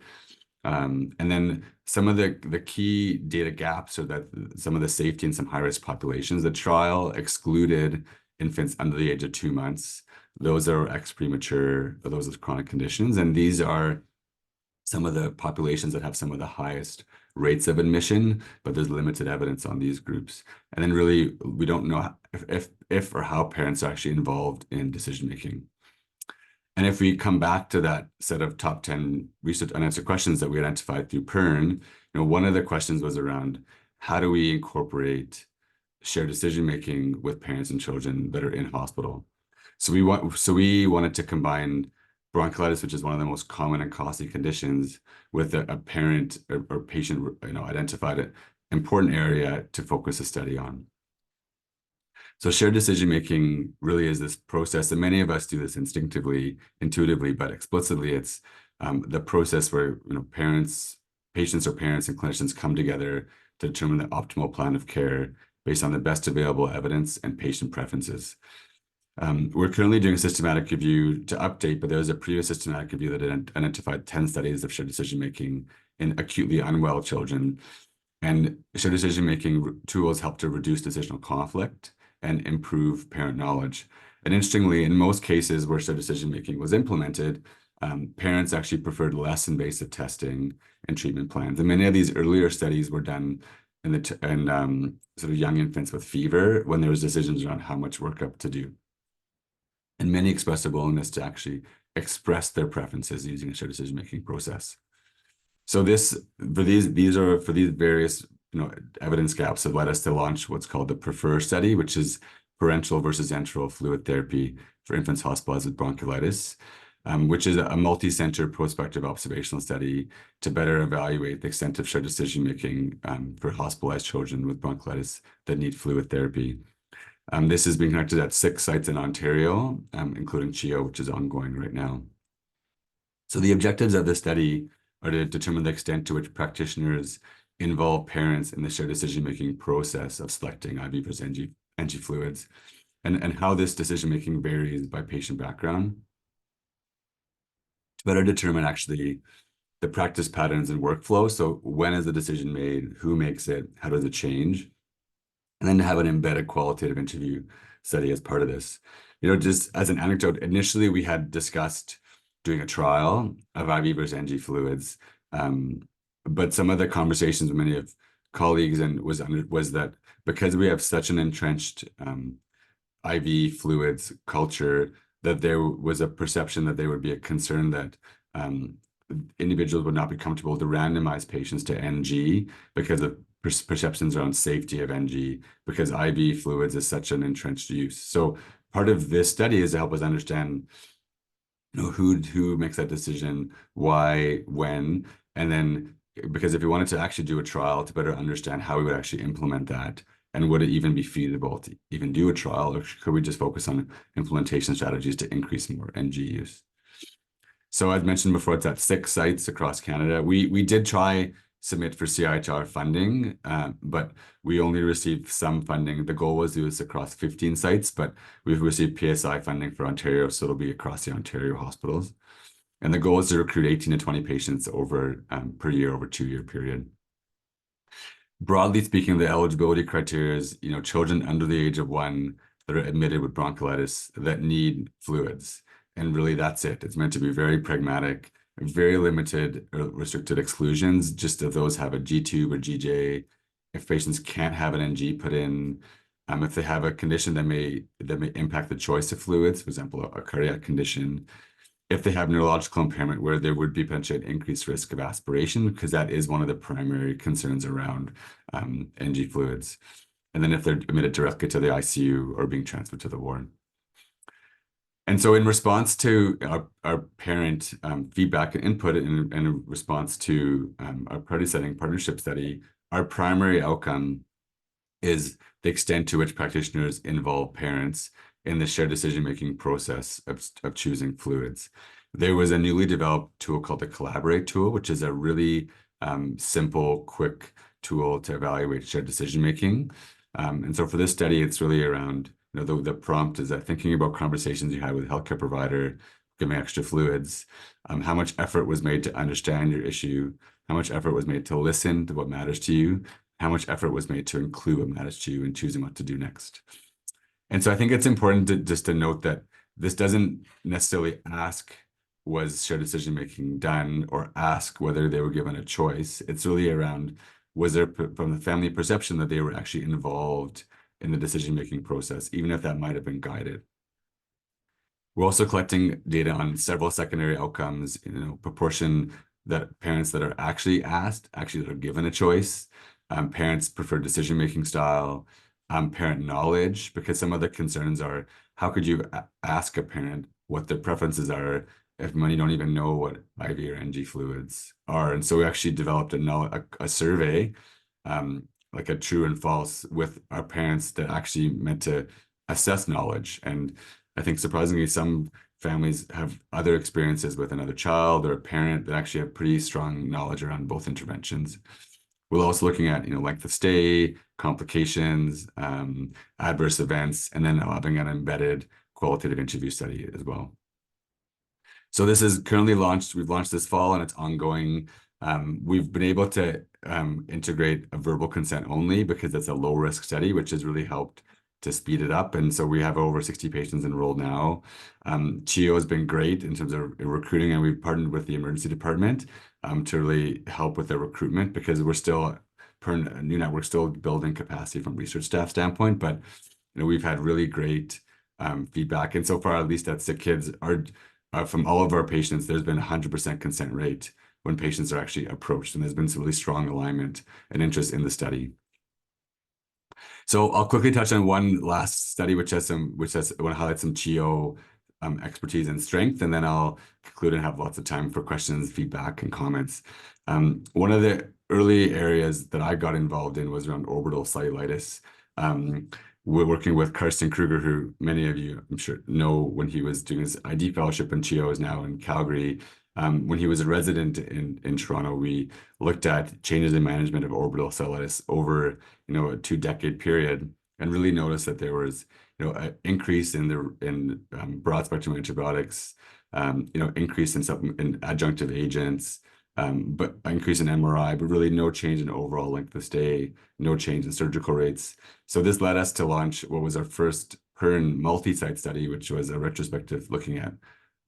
And then some of the key data gaps are that some of the safety in some high-risk populations, the trial excluded infants under the age of 2 months. Those are ex-premature, those with chronic conditions. And these are some of the populations that have some of the highest rates of admission, but there's limited evidence on these groups. And then really, we don't know if or how parents are actually involved in decision-making. And if we come back to that set of top 10 research unanswered questions that we identified through PIRN, one of the questions was around how do we incorporate shared decision-making with parents and children that are in hospital? So we wanted to combine bronchiolitis, which is one of the most common and costly conditions, with a parent or patient, identified an important area to focus a study on. So shared decision-making really is this process, and many of us do this instinctively, intuitively, but explicitly it's the process where patients or parents and clinicians come together to determine the optimal plan of care based on the best available evidence and patient preferences. We're currently doing a systematic review to update, but there was a previous systematic review that identified 10 studies of shared decision-making in acutely unwell children. And shared decision-making tools help to reduce decisional conflict and improve parent knowledge. And interestingly, in most cases where shared decision-making was implemented, parents actually preferred less invasive testing and treatment plans. And many of these earlier studies were done in sort of young infants with fever when there was decisions around how much workup to do. And many expressed a willingness to actually express their preferences using a shared decision-making process. So for these various evidence gaps have led us to launch what's called the PREFER study, which is parenteral versus enteral fluid therapy for infants hospitalized with bronchiolitis, which is a multi-center prospective observational study to better evaluate the extent of shared decision-making for hospitalized children with bronchiolitis that need fluid therapy. This is being conducted at 6 sites in Ontario, including CHEO, which is ongoing right now. So the objectives of this study are to determine the extent to which practitioners involve parents in the shared decision-making process of selecting IV versus NG fluids, and how this decision-making varies by patient background, to better determine actually the practice patterns and workflow. So when is the decision made? Who makes it? How does it change? And then to have an embedded qualitative interview study as part of this. Just as an anecdote, initially we had discussed doing a trial of IV versus NG fluids, but some of the conversations with many of colleagues was that because we have such an entrenched IV fluids culture, that there was a perception that there would be a concern that individuals would not be comfortable to randomize patients to NG because of perceptions around safety of NG, because IV fluids is such an entrenched use. So part of this study is to help us understand who makes that decision, why, when, and then because if we wanted to actually do a trial to better understand how we would actually implement that, and would it even be feasible to even do a trial, or could we just focus on implementation strategies to increase more NG use? So as mentioned before, it's at 6 sites across Canada. We did try submit for CIHR funding, but we only received some funding. The goal was to do this across 15 sites, but we've received PSI funding for Ontario, so it'll be across the Ontario hospitals. And the goal is to recruit 18 to 20 patients per year over a 2-year period. Broadly speaking, the eligibility criteria is, children under the age of 1 that are admitted with bronchiolitis that need fluids. And really that's it. It's meant to be very pragmatic. very limited or restricted exclusions, just if those have a G tube or GJ, if patients can't have an NG put in, if they have a condition that may impact the choice of fluids, for example, a cardiac condition, if they have neurological impairment where there would be potentially an increased risk of aspiration, because that is one of the primary concerns around NG fluids. And then if they're admitted directly to the ICU or being transferred to the ward. And so in response to our parent feedback and input and in response to our priority setting partnership study, our primary outcome is the extent to which practitioners involve parents in the shared decision-making process of choosing fluids. There was a newly developed tool called the Collaborate tool, which is a really simple, quick tool to evaluate shared decision-making. And so for this study, it's really around, the prompt is that thinking about conversations you had with a healthcare provider, giving extra fluids, how much effort was made to understand your issue, how much effort was made to listen to what matters to you, how much effort was made to include what matters to you in choosing what to do next. And so I think it's important just to note that this doesn't necessarily ask, was shared decision-making done, or ask whether they were given a choice. It's really around, was there from the family perception that they were actually involved in the decision-making process, even if that might have been guided. We're also collecting data on several secondary outcomes, proportion that parents that are actually asked, that are given a choice, parents' preferred decision-making style, parent knowledge, because some of the concerns are, how could you ask a parent what their preferences are if many don't even know what IV or NG fluids are? And so we actually developed a survey, like a true and false, with our parents that actually meant to assess knowledge. And I think surprisingly, some families have other experiences with another child or a parent that actually have pretty strong knowledge around both interventions. We're also looking at, length of stay, complications, adverse events, and then having an embedded qualitative interview study as well. So this is currently launched. We've launched this fall and it's ongoing. We've been able to integrate a verbal consent only because it's a low risk study, which has really helped to speed it up. And so we have over 60 patients enrolled now. CHEO has been great in terms of recruiting, and we've partnered with the emergency department to really help with their recruitment, because we're still, PIRN new network, still building capacity from research staff standpoint. But we've had really great feedback. And so far, at least at Sick Kids, from all of our patients, there's been 100% consent rate when patients are actually approached, and there's been some really strong alignment and interest in the study. So I'll quickly touch on one last study, which I want to highlight some CHEO expertise and strength, and then I'll conclude and have lots of time for questions, feedback, and comments. One of the early areas that I got involved in was around orbital cellulitis. We're working with Karsten Kruger, who many of you, I'm sure, know when he was doing his ID fellowship in CHEO, is now in Calgary. When he was a resident in Toronto, we looked at changes in management of orbital cellulitis over a 2-decade period, and really noticed that there was an increase in broad spectrum antibiotics, increase in adjunctive agents, but increase in MRI, but really no change in overall length of stay, no change in surgical rates. So this led us to launch what was our first PIRN multi-site study, which was a retrospective looking at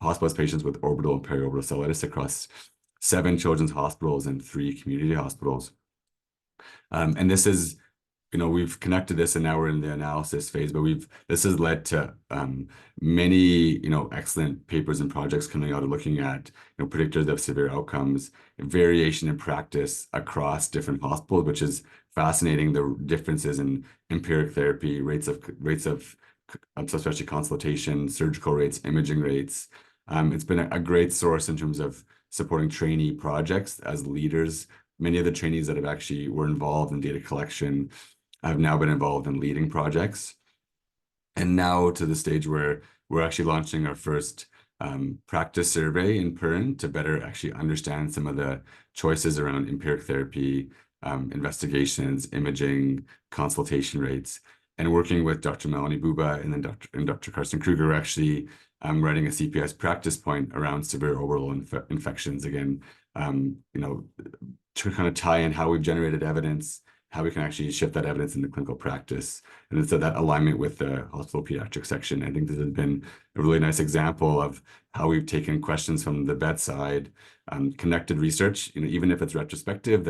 hospitalized patients with orbital and periorbital cellulitis across 7 children's hospitals and 3 community hospitals. And this is, we've connected this, and now we're in the analysis phase, but this has led to many, excellent papers and projects coming out of looking at, predictors of severe outcomes, variation in practice across different hospitals, which is fascinating. The differences in empiric therapy, rates of subspecialty consultation, surgical rates, imaging rates. It's been a great source in terms of supporting trainee projects as leaders. Many of the trainees that have actually were involved in data collection have now been involved in leading projects. And now to the stage where we're actually launching our first practice survey in PIRN to better actually understand some of the choices around empiric therapy, investigations, imaging, consultation rates. And working with Dr. Melanie Buba and then Dr. Karsten Kruger, we're actually writing a CPS practice point around severe orbital infections. Again, to kind of tie in how we've generated evidence, how we can actually shift that evidence into clinical practice. And so that alignment with the hospital pediatric section, I think this has been a really nice example of how we've taken questions from the bedside, connected research, even if it's retrospective,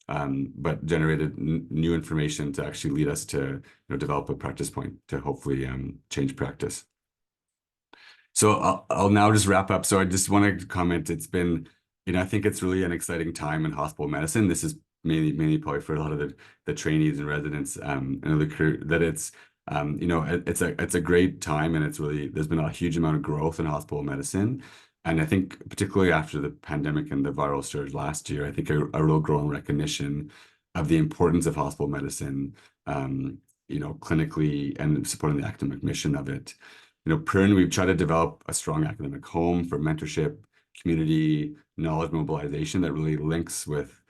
but generated new information to actually lead us to develop a practice point to hopefully change practice. So I'll now just wrap up. So I just want to comment, it's been, I think it's really an exciting time in hospital medicine. This is mainly probably for a lot of the trainees and residents and the career, that it's it's a great time, and it's really, there's been a huge amount of growth in hospital medicine. And I think particularly after the pandemic and the viral surge last year, I think a real growing recognition of the importance of hospital medicine, clinically, and supporting the academic mission of it. PIRN, we've tried to develop a strong academic home for mentorship, community, knowledge mobilization that really links with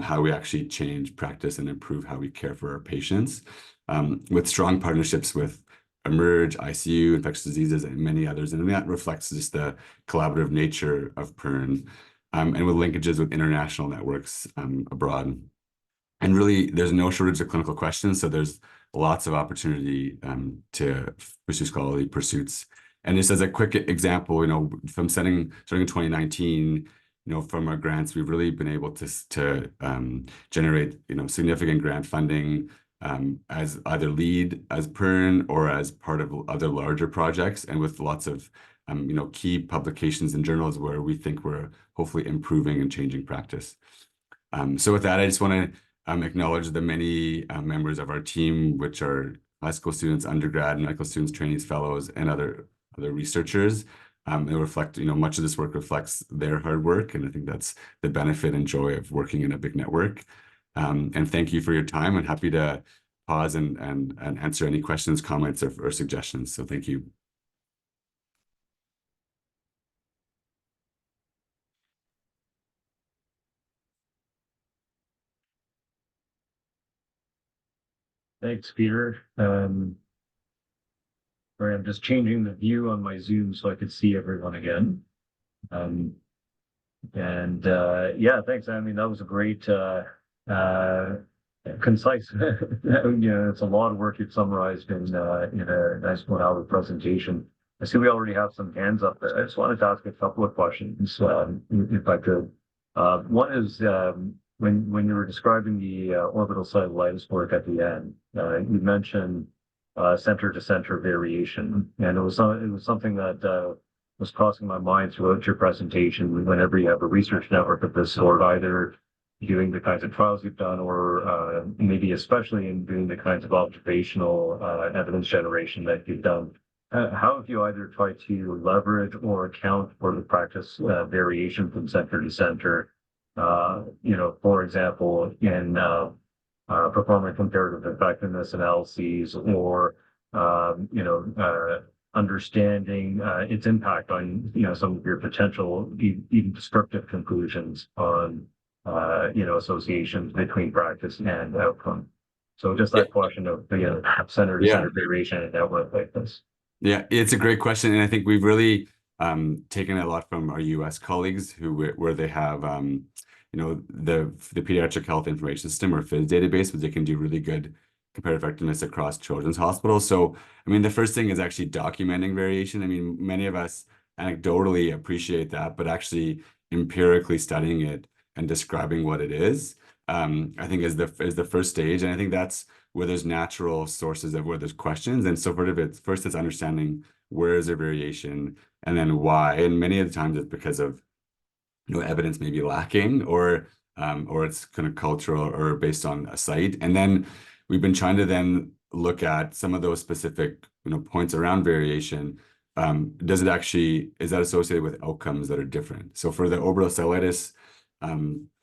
how we actually change practice and improve how we care for our patients, with strong partnerships with Emerge, ICU, infectious diseases, and many others. And that reflects just the collaborative nature of PIRN, and with linkages with international networks abroad. And really, there's no shortage of clinical questions, so there's lots of opportunity to pursue scholarly pursuits. And just as a quick example, from starting in 2019, from our grants, we've really been able to generate, significant grant funding as either lead as PIRN or as part of other larger projects, and with lots of, key publications and journals where we think we're hopefully improving and changing practice. So with that, I just want to acknowledge the many members of our team, which are high school students, undergrad, medical students, trainees, fellows, and other researchers. They reflect, much of this work reflects their hard work, and I think that's the benefit and joy of working in a big network. And thank you for your time. I'm happy to pause and answer any questions, comments, or suggestions. So thank you. Thanks, Peter. I'm just changing the view on my Zoom so I could see everyone again. Yeah, thanks. I mean, that was a great, concise. It's a lot of work you've summarized in a nice 1 hour presentation. I see we already have some hands up. I just wanted to ask a couple of questions, if I could. One is, when you were describing the orbital cellulitis work at the end, you mentioned center to center variation, and it was something that was crossing my mind throughout your presentation. Whenever you have a research network of this sort, either doing the kinds of trials you've done, or maybe especially in doing the kinds of observational evidence generation that you've done, how have you either tried to leverage or account for the practice variation from center to center? For example, in performing comparative effectiveness analyses, or understanding its impact on some of your potential even descriptive conclusions on associations between practice and outcome. So just that question of center to center variation in a network like this. Yeah, it's a great question, and I think we've really taken a lot from our US colleagues where they have the Pediatric Health Information System, or PHIS database, which they can do really good comparative effectiveness across children's hospitals. So, I mean, the first thing is actually documenting variation. I mean, many of us anecdotally appreciate that, but actually empirically studying it and describing what it is, I think is the first stage. And I think that's where there's natural sources of where there's questions. And so first it's understanding where is there variation, and then why. And many of the times it's because of evidence may be lacking, or it's kind of cultural or based on a site. And then we've been trying to then look at some of those specific points around variation. Is that associated with outcomes that are different? So for the orbital cellulitis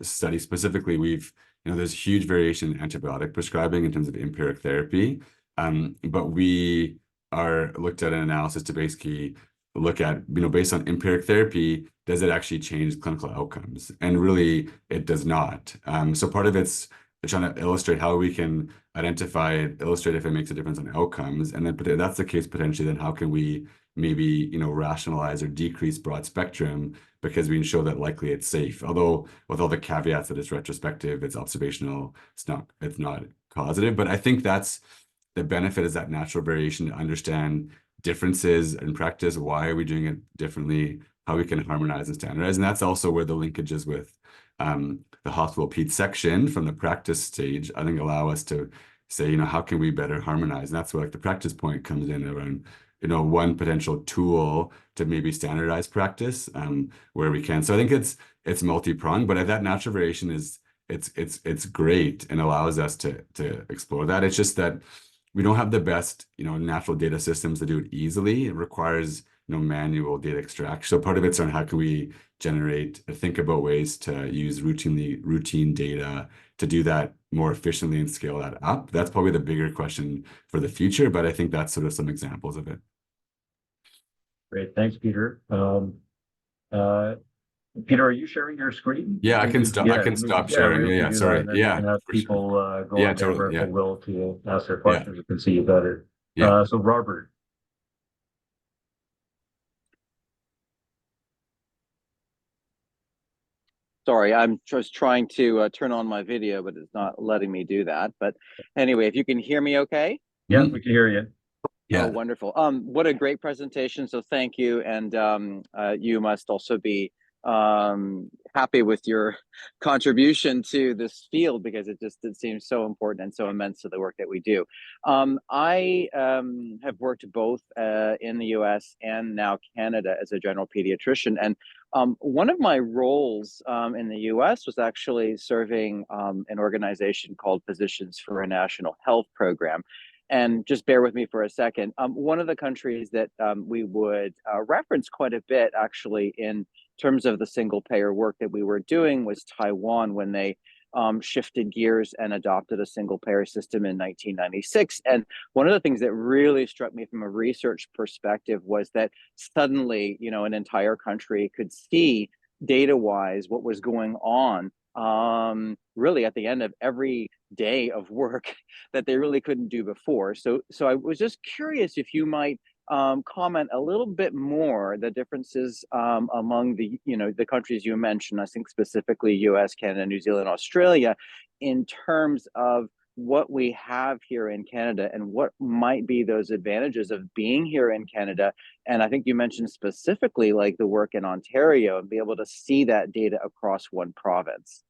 study specifically, there's huge variation in antibiotic prescribing in terms of empiric therapy, but we are looked at an analysis to basically look at, based on empiric therapy, does it actually change clinical outcomes? And really, it does not. So part of it's trying to illustrate how we can illustrate if it makes a difference on outcomes. And then that's the case potentially, then how can we maybe, you know, rationalize or decrease broad spectrum because we can show that likely it's safe. Although with all the caveats that it's retrospective, it's observational, it's not causative. But I think that's the benefit, is that natural variation, to understand differences in practice. Why are we doing it differently? How we can harmonize and standardize. And that's also where the linkages with the hospital peds section from the practice stage, I think, allow us to say, you know, how can we better harmonize? And that's where like the practice point comes in around, you know, one potential tool to maybe standardize practice where we can. So I think it's multi-pronged, but that natural variation is it's great and allows us to explore that. It's just that we don't have the best, you know, natural data systems to do it easily. It requires, you know, manual data extraction. So part of it's on how can we think about ways to use routine data to do that more efficiently and scale that up. That's probably the bigger question for the future, but I think that's sort of some examples of it. Great, thanks, Peter. Peter, are you sharing your screen? Yeah, I can stop. Yeah, I can stop sharing. maybe we Yeah, can do sorry. that, and then Yeah, we can have for sure. people go Yeah, on camera totally. if Yeah, they will to ask their yeah, questions. We can see you better. yeah. So Robert. Sorry, I'm just trying to turn on my video, but it's not letting me do that. But anyway, if you can hear me okay? Yeah, we can hear you. Yeah. Oh, wonderful. What a great presentation. So thank you. And you must also be happy with your contribution to this field, because it seems so important and so immense to the work that we do. I have worked both in the US and now Canada as a general pediatrician. And one of my roles in the US was actually serving an organization called Physicians for a National Health Program. And just bear with me for a second. One of the countries that we would reference quite a bit, actually, in terms of the single payer work that we were doing, was Taiwan, when they shifted gears and adopted a single payer system in 1996. And one of the things that really struck me from a research perspective was that suddenly, you know, an entire country could see data-wise what was going on really at the end of every day of work that they really couldn't do before. So I was just curious if you might comment a little bit more the differences among the, you know, the countries you mentioned. I think specifically US, Canada, New Zealand, Australia, in terms of what we have here in Canada and what might be those advantages of being here in Canada. And I think you mentioned specifically like the work in Ontario, and be able to see that data across one province.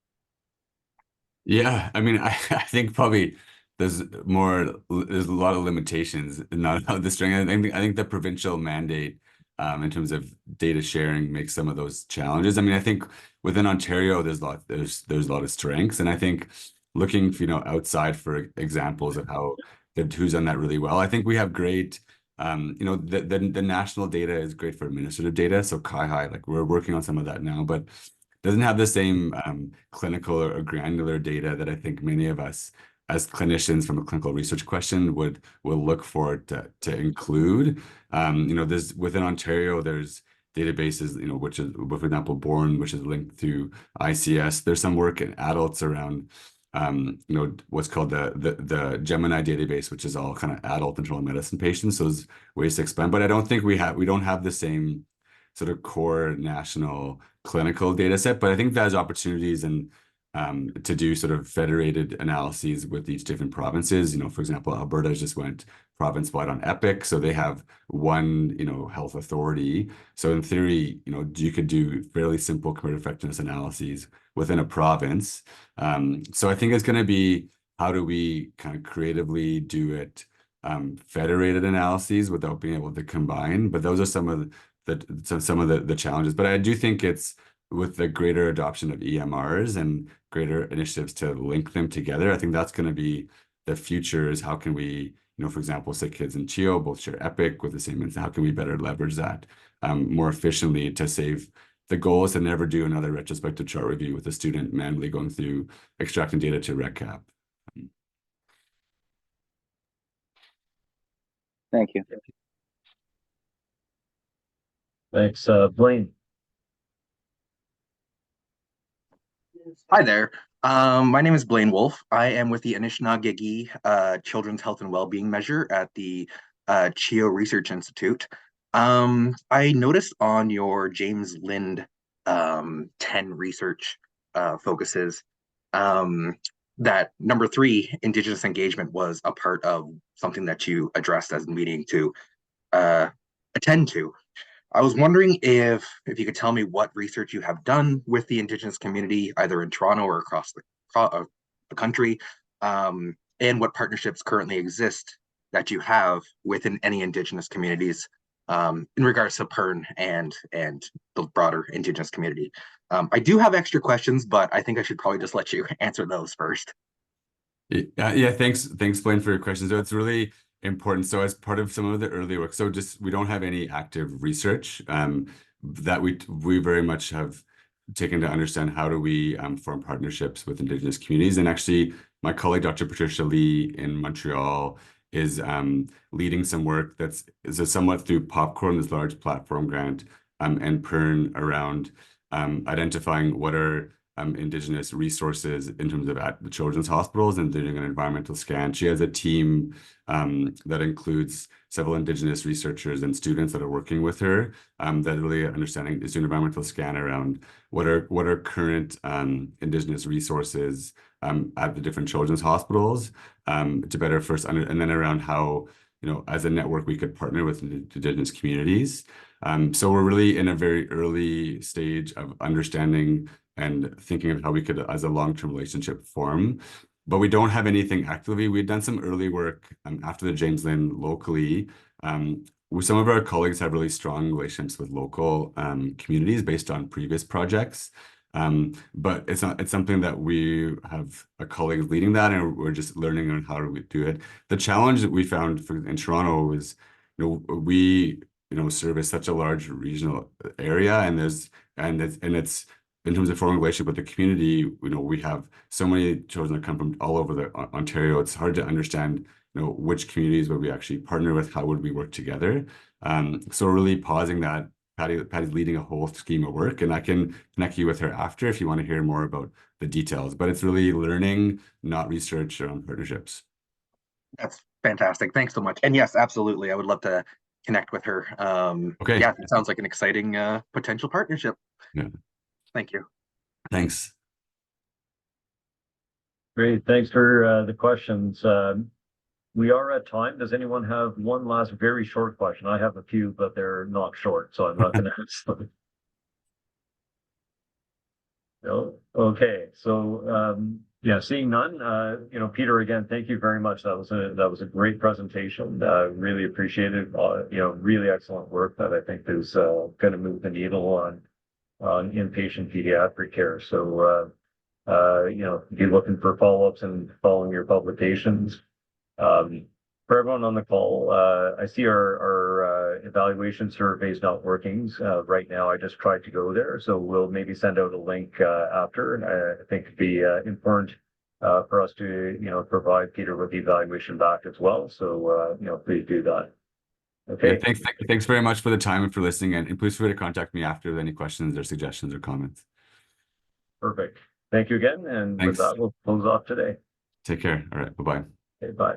Yeah, I mean, I think probably there's a lot of limitations, not about the string. I think the provincial mandate in terms of data sharing makes some of those challenges. I mean, I think within Ontario, there's a lot of strengths, and I think looking, you know, outside for examples of who's done that really well. I think we have great, you know, the national data is great for administrative data. So CHEO, like we're working on some of that now, but doesn't have the same clinical or granular data that I think many of us as clinicians from a clinical research question will look for to include. You know, there's within Ontario, there's databases, you know, which is, for example, Born, which is linked to ICS. There's some work in adults around you know, what's called the Gemini database, which is all kind of adult internal medicine patients. So there's ways to expand, but I don't think we don't have the same sort of core national clinical data set, but I think there's opportunities and to do sort of federated analyses with each different provinces. You know, for example, Alberta just went province-wide on Epic, so they have one, you know, health authority. So in theory, you know, you could do fairly simple comparative effectiveness analyses within a province. So I think it's going to be, how do we kind of creatively do it, federated analyses without being able to combine? But those are some of the challenges. But I do think it's with the greater adoption of EMRs and greater initiatives to link them together. I think that's going to be the future, is how can we, you know, for example, sick kids and CHEO both share Epic with the same instance. How can we better leverage that more efficiently to save? The goal is to never do another retrospective chart review with a student manually going through extracting data to RECAP. Thank you. Thanks, Blaine. Hi there. My name is Blaine Wolf. I am with the Anishinaabe Children's Health and Wellbeing Measure at the CHEO Research Institute. I noticed on your James Lind 10 research focuses that number 3, Indigenous engagement, was a part of something that you addressed as needing to attend to. I was wondering if you could tell me what research you have done with the Indigenous community, either in Toronto or across the country, and what partnerships currently exist that you have within any Indigenous communities in regards to PIRN and the broader Indigenous community. I do have extra questions, but I think I should probably just let you answer those first. Yeah, thanks, Blaine, for your questions. So it's really important. So as part of some of the early work, so just we don't have any active research that we very much have taken to understand how do we form partnerships with Indigenous communities. And actually, my colleague, Dr. Patricia Lee in Montreal, is leading some work that's somewhat through Popcorn, this large platform grant, and PIRN around identifying what are Indigenous resources in terms of at the children's hospitals and doing an environmental scan. She has a team that includes several Indigenous researchers and students that are working with her that really understanding is doing an environmental scan around what are current Indigenous resources at the different children's hospitals to better first and then around how, you know, as a network we could partner with Indigenous communities. So we're really in a very early stage of understanding and thinking of how we could, as a long-term relationship, form. But we don't have anything actively. We've done some early work after the James Lind locally. Some of our colleagues have really strong relationships with local communities based on previous projects. But it's something that we have a colleague leading that, and we're just learning on how we do it. The challenge that we found in Toronto is, you know, we service such a large regional area, and it's in terms of forming a relationship with the community, you know, we have so many children that come from all over the Ontario. It's hard to understand, you know, which communities would we actually partner with, how would we work together. So we're really pausing that. Patty's leading a whole scheme of work, and I can connect you with her after if you want to hear more about the details. But it's really learning, not research, around partnerships. That's fantastic. Thanks so much. And yes, absolutely, I would love to connect with her. Okay. Yeah, it sounds like an exciting potential partnership. Yeah. Thank you. Thanks. Great. Thanks for the questions. We are at time. Does anyone have one last very short question? I have a few, but they're not short, so I'm not going to ask them. No? Okay. So yeah, seeing none, you know, Peter, again, thank you very much. That was a great presentation. Really appreciate it. You know, really excellent work that I think is going to move the needle on inpatient pediatric care. So you know, be looking for follow-ups and following your publications. For everyone on the call, I see our evaluation survey is not working right now. I just tried to go there, so we'll maybe send out a link after. And I think it'd be important for us to, you know, provide Peter with the evaluation back as well. So you know, please do that. Okay. Yeah, thanks very much for the time and for listening, and please feel free to contact me after with any questions or suggestions or comments. Perfect. Thank you again, and Thanks. with that, we'll close off today. Take care. All right. Bye-bye. Okay, bye.